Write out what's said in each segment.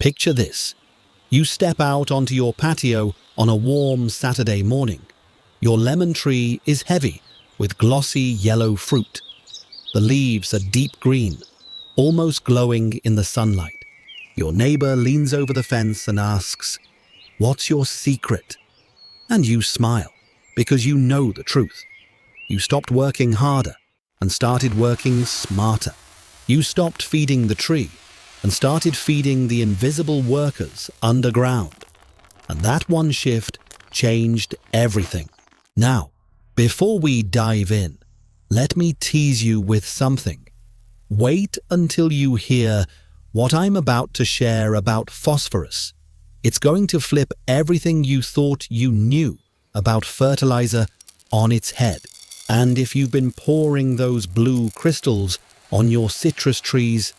Picture this. You step out onto your patio on a warm Saturday morning. Your lemon tree is heavy with glossy yellow fruit. The leaves are deep green, almost glowing in the sunlight. Your neighbor leans over the fence and asks, "What's your secret?" And you smile, because you know the truth. You stopped working harder and started working smarter. You stopped feeding the tree and started feeding the invisible workers underground. And that one shift changed everything. Now, before we dive in, let me tease you with something. Wait until you hear what I'm about to share about phosphorus. It's going to flip everything you thought you knew about fertilizer on its head. And if you've been pouring those blue crystals on your citrus trees,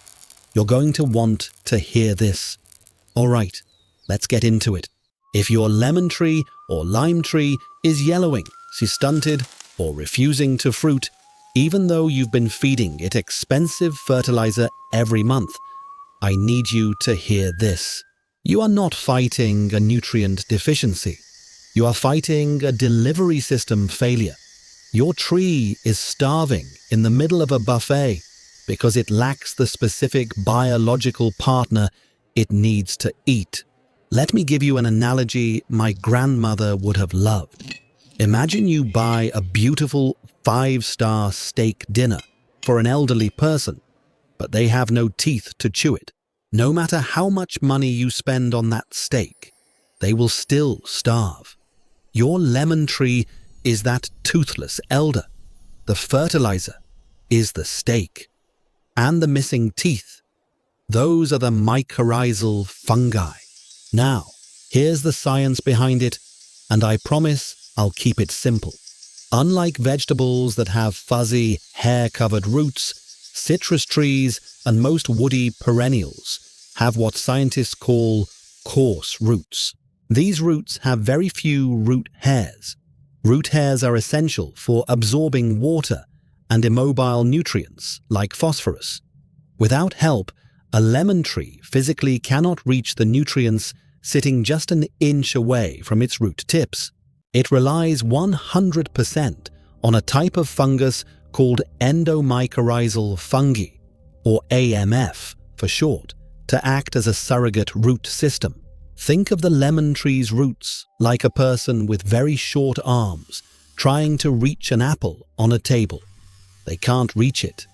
you're going to want to hear this. All right, let's get into it. If your lemon tree or lime tree is yellowing, stunted, or refusing to fruit, even though you've been feeding it expensive fertilizer every month, I need you to hear this. You are not fighting a nutrient deficiency. You are fighting a delivery system failure. Your tree is starving in the middle of a buffet because it lacks the specific biological partner it needs to eat. Let me give you an analogy my grandmother would have loved. Imagine you buy a beautiful 5-star steak dinner for an elderly person, but they have no teeth to chew it. No matter how much money you spend on that steak, they will still starve. Your lemon tree is that toothless elder. The fertilizer is the steak. And the missing teeth, those are the mycorrhizal fungi. Now, here's the science behind it, and I promise I'll keep it simple. Unlike vegetables that have fuzzy, hair-covered roots, citrus trees and most woody perennials have what scientists call coarse roots. These roots have very few root hairs. Root hairs are essential for absorbing water and immobile nutrients like phosphorus. Without help, a lemon tree physically cannot reach the nutrients sitting just an inch away from its root tips. It relies 100% on a type of fungus called endomycorrhizal fungi, or AMF for short, to act as a surrogate root system. Think of the lemon tree's roots like a person with very short arms trying to reach an apple on a table. They can't reach it.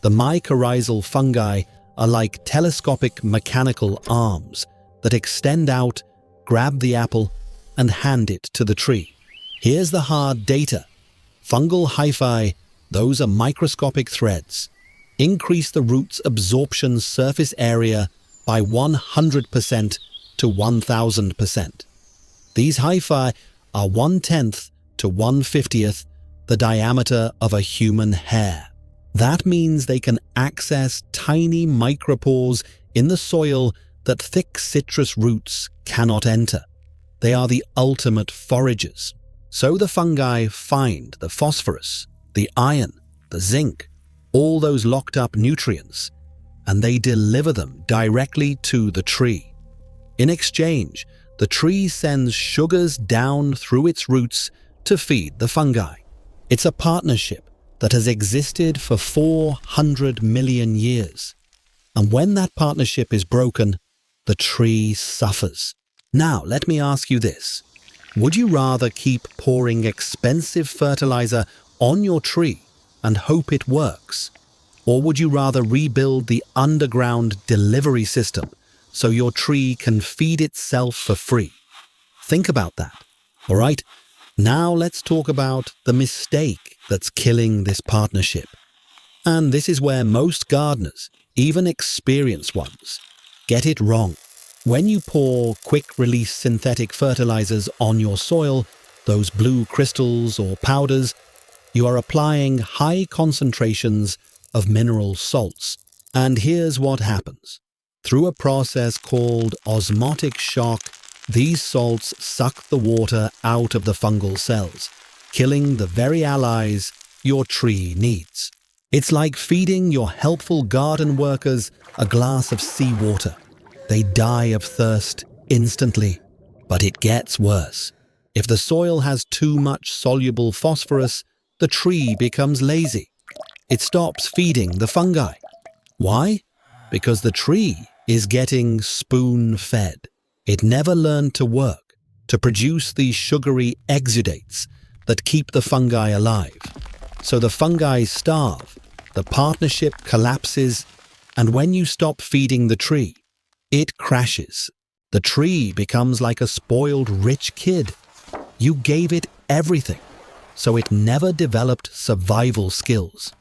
The mycorrhizal fungi are like telescopic mechanical arms that extend out, grab the apple, and hand it to the tree. Here's the hard data. Fungal hyphae, those are microscopic threads, increase the root's absorption surface area by 100% to 1000%. These hyphae are 1/10 to 1/50th the diameter of a human hair. That means they can access tiny micropores in the soil that thick citrus roots cannot enter. They are the ultimate foragers. So the fungi find the phosphorus, the iron, the zinc, all those locked up nutrients, and they deliver them directly to the tree. In exchange, the tree sends sugars down through its roots to feed the fungi. It's a partnership that has existed for 400 million years. And when that partnership is broken, the tree suffers. Now, let me ask you this. Would you rather keep pouring expensive fertilizer on your tree and hope it works? Or would you rather rebuild the underground delivery system so your tree can feed itself for free? Think about that. All right, now let's talk about the mistake that's killing this partnership. And this is where most gardeners, even experienced ones, get it wrong. When you pour quick-release synthetic fertilizers on your soil, those blue crystals or powders, you are applying high concentrations of mineral salts. And here's what happens. Through a process called osmotic shock, these salts suck the water out of the fungal cells, killing the very allies your tree needs. It's like feeding your helpful garden workers a glass of seawater. They die of thirst instantly. But it gets worse. If the soil has too much soluble phosphorus, the tree becomes lazy. It stops feeding the fungi. Why? Because the tree is getting spoon-fed. It never learned to work, to produce these sugary exudates that keep the fungi alive. So the fungi starve, the partnership collapses, and when you stop feeding the tree, it crashes. The tree becomes like a spoiled rich kid. You gave it everything, so it never developed survival skills.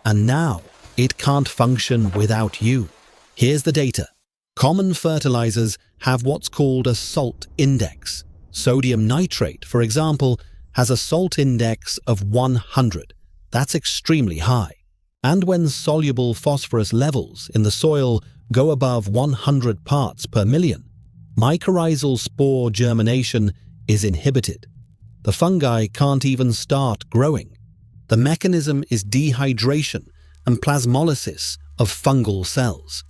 And now, it can't function without you. Here's the data. Common fertilizers have what's called a salt index. Sodium nitrate, for example, has a salt index of 100. That's extremely high. And when soluble phosphorus levels in the soil go above 100 parts per million, mycorrhizal spore germination is inhibited. The fungi can't even start growing. The mechanism is dehydration and plasmolysis of fungal cells.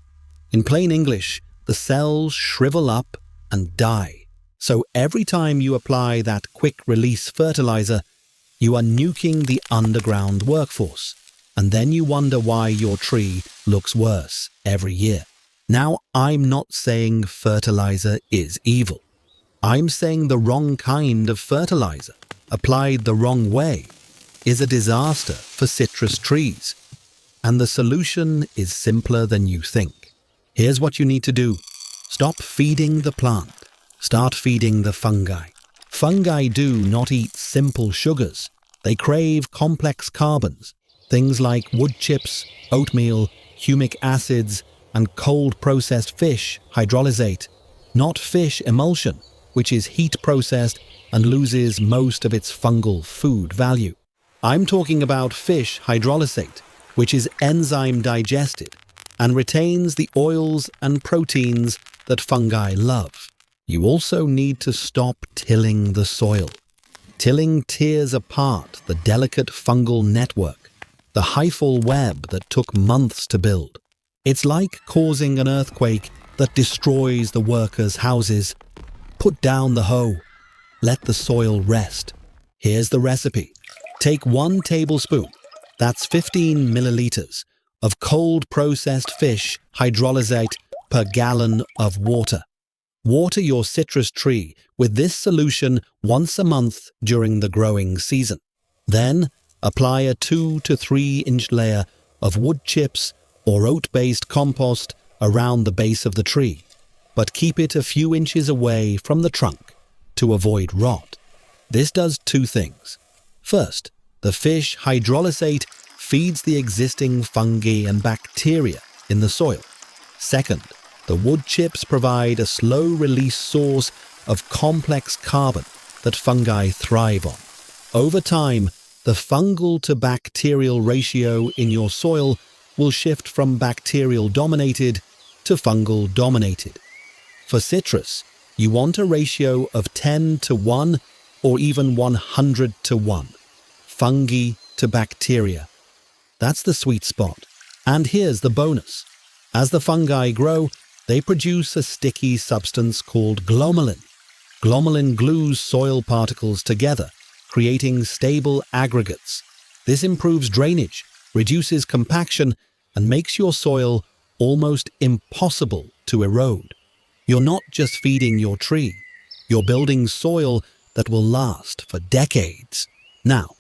In plain English, the cells shrivel up and die. So every time you apply that quick-release fertilizer, you are nuking the underground workforce. And then you wonder why your tree looks worse every year. Now, I'm not saying fertilizer is evil. I'm saying the wrong kind of fertilizer, applied the wrong way, is a disaster for citrus trees. And the solution is simpler than you think. Here's what you need to do. Stop feeding the plant. Start feeding the fungi. Fungi do not eat simple sugars. They crave complex carbons, things like wood chips, oatmeal, humic acids, and cold-processed fish, hydrolysate, not fish emulsion, which is heat-processed and loses most of its fungal food value. I'm talking about fish hydrolysate, which is enzyme-digested and retains the oils and proteins that fungi love. You also need to stop tilling the soil. Tilling tears apart the delicate fungal network, the hyphal web that took months to build. It's like causing an earthquake that destroys the workers' houses. Put down the hoe. Let the soil rest. Here's the recipe. Take 1 tablespoon, that's 15 milliliters, of cold-processed fish hydrolysate per gallon of water. Water your citrus tree with this solution once a month during the growing season. Then, apply a 2 to 3 inch layer of wood chips or oat-based compost around the base of the tree, but keep it a few inches away from the trunk to avoid rot. This does 2 things. First, the fish hydrolysate feeds the existing fungi and bacteria in the soil. Second, the wood chips provide a slow-release source of complex carbon that fungi thrive on. Over time, the fungal to bacterial ratio in your soil will shift from bacterial-dominated to fungal-dominated. For citrus, you want a ratio of 10 to 1 or even 100 to 1. Fungi to bacteria. That's the sweet spot. And here's the bonus. As the fungi grow, they produce a sticky substance called glomalin. Glomalin glues soil particles together, creating stable aggregates. This improves drainage, reduces compaction, and makes your soil almost impossible to erode. You're not just feeding your tree, you're building soil that will last for decades. Now,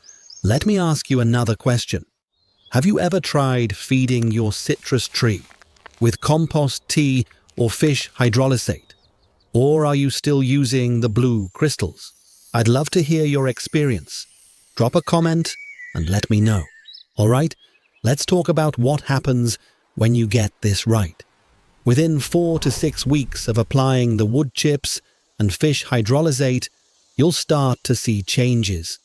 let me ask you another question. Have you ever tried feeding your citrus tree with compost tea or fish hydrolysate? Or are you still using the blue crystals? I'd love to hear your experience. Drop a comment and let me know. All right, let's talk about what happens when you get this right. Within 4 to 6 weeks of applying the wood chips and fish hydrolysate, you'll start to see changes.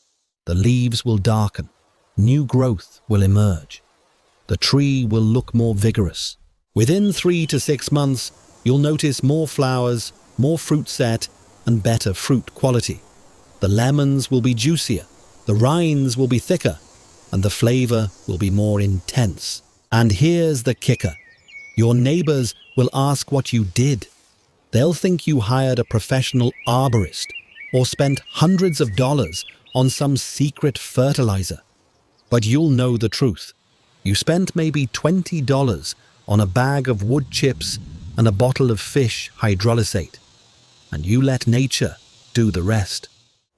The leaves will darken. New growth will emerge. The tree will look more vigorous. Within 3 to 6 months, you'll notice more flowers, more fruit set, and better fruit quality. The lemons will be juicier, the rinds will be thicker, and the flavor will be more intense. And here's the kicker. Your neighbors will ask what you did. They'll think you hired a professional arborist or spent hundreds of dollars on some secret fertilizer. But you'll know the truth. You spent maybe $20 on a bag of wood chips and a bottle of fish hydrolysate, and you let nature do the rest.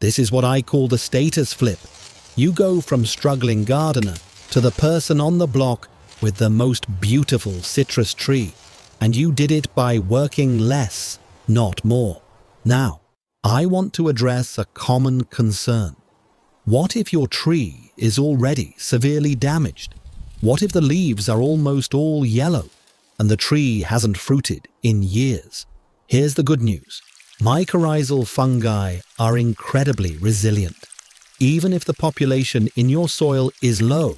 This is what I call the status flip. You go from struggling gardener to the person on the block with the most beautiful citrus tree, and you did it by working less, not more. Now, I want to address a common concern. What if your tree is already severely damaged? What if the leaves are almost all yellow and the tree hasn't fruited in years? Here's the good news. Mycorrhizal fungi are incredibly resilient. Even if the population in your soil is low,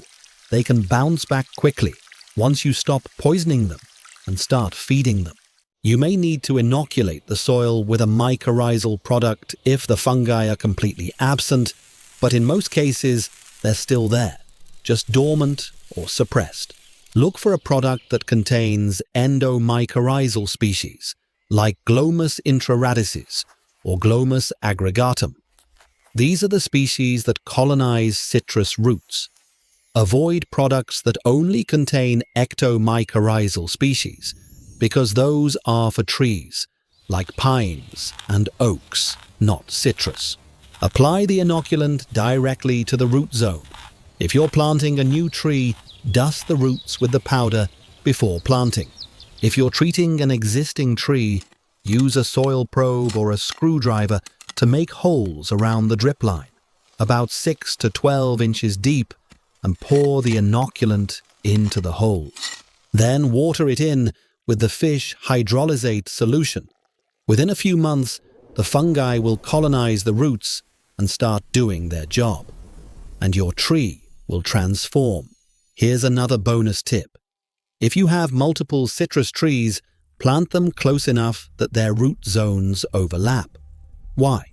they can bounce back quickly once you stop poisoning them and start feeding them. You may need to inoculate the soil with a mycorrhizal product if the fungi are completely absent, but in most cases, they're still there, just dormant or suppressed. Look for a product that contains endomycorrhizal species, like Glomus intraradices or Glomus aggregatum. These are the species that colonize citrus roots. Avoid products that only contain ectomycorrhizal species, because those are for trees, like pines and oaks, not citrus. Apply the inoculant directly to the root zone. If you're planting a new tree, dust the roots with the powder before planting. If you're treating an existing tree, use a soil probe or a screwdriver to make holes around the drip line, about 6 to 12 inches deep, and pour the inoculant into the holes. Then water it in with the fish hydrolysate solution. Within a few months, the fungi will colonize the roots and start doing their job, and your tree will transform. Here's another bonus tip. If you have multiple citrus trees, plant them close enough that their root zones overlap. Why?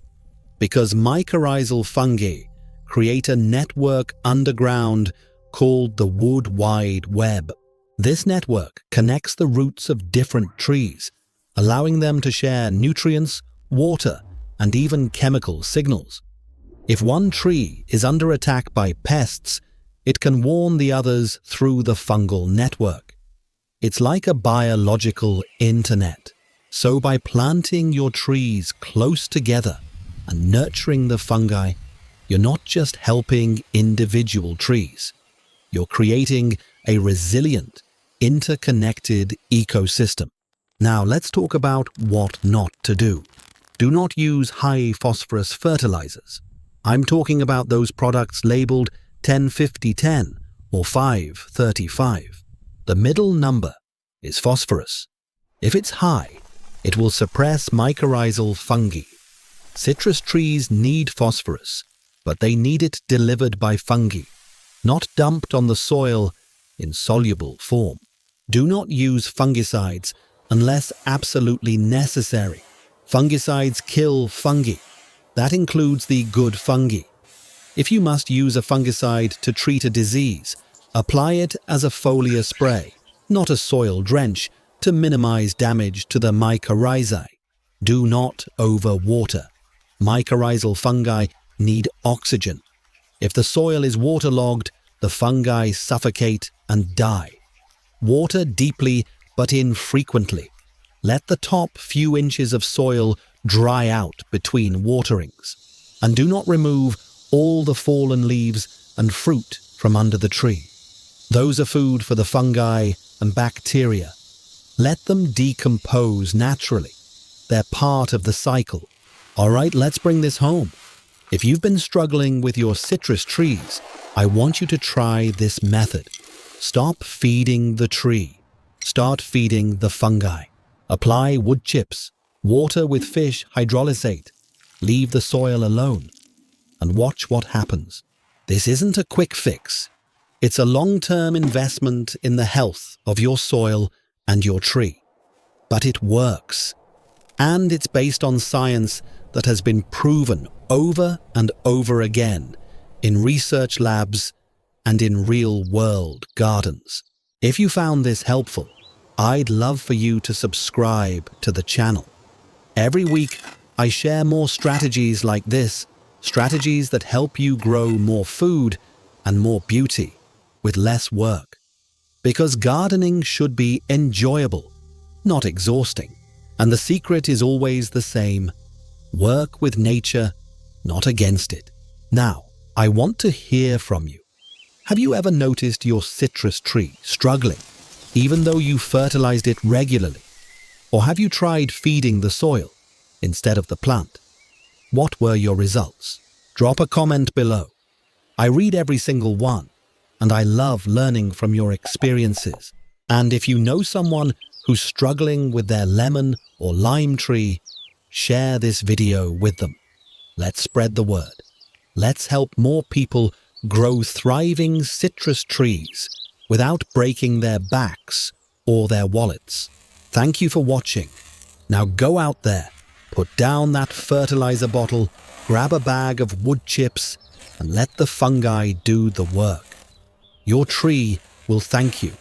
Because mycorrhizal fungi create a network underground called the wood wide web. This network connects the roots of different trees, allowing them to share nutrients, water, and even chemical signals. If one tree is under attack by pests, it can warn the others through the fungal network. It's like a biological internet. So by planting your trees close together and nurturing the fungi, you're not just helping individual trees. You're creating a resilient, interconnected ecosystem. Now let's talk about what not to do. Do not use high-phosphorus fertilizers. I'm talking about those products labeled 10-50-10 or 5-35. The middle number is phosphorus. If it's high, it will suppress mycorrhizal fungi. Citrus trees need phosphorus, but they need it delivered by fungi, not dumped on the soil in soluble form. Do not use fungicides unless absolutely necessary. Fungicides kill fungi. That includes the good fungi. If you must use a fungicide to treat a disease, apply it as a foliar spray, not a soil drench, to minimize damage to the mycorrhizae. Do not overwater. Mycorrhizal fungi need oxygen. If the soil is waterlogged, the fungi suffocate and die. Water deeply but infrequently. Let the top few inches of soil dry out between waterings. And do not remove all the fallen leaves and fruit from under the tree. Those are food for the fungi and bacteria. Let them decompose naturally. They're part of the cycle. All right, let's bring this home. If you've been struggling with your citrus trees, I want you to try this method. Stop feeding the tree. Start feeding the fungi. Apply wood chips. Water with fish hydrolysate. Leave the soil alone. And watch what happens. This isn't a quick fix. It's a long-term investment in the health of your soil and your tree. But it works. And it's based on science that has been proven over and over again in research labs and in real-world gardens. If you found this helpful, I'd love for you to subscribe to the channel. Every week, I share more strategies like this, strategies that help you grow more food and more beauty with less work. Because gardening should be enjoyable, not exhausting. And the secret is always the same: work with nature, not against it. Now, I want to hear from you. Have you ever noticed your citrus tree struggling, even though you fertilized it regularly? Or have you tried feeding the soil instead of the plant? What were your results? Drop a comment below. I read every single one, and I love learning from your experiences. And if you know someone who's struggling with their lemon or lime tree, share this video with them. Let's spread the word. Let's help more people grow thriving citrus trees without breaking their backs or their wallets. Thank you for watching. Now go out there, put down that fertilizer bottle, grab a bag of wood chips, and let the fungi do the work. Your tree will thank you.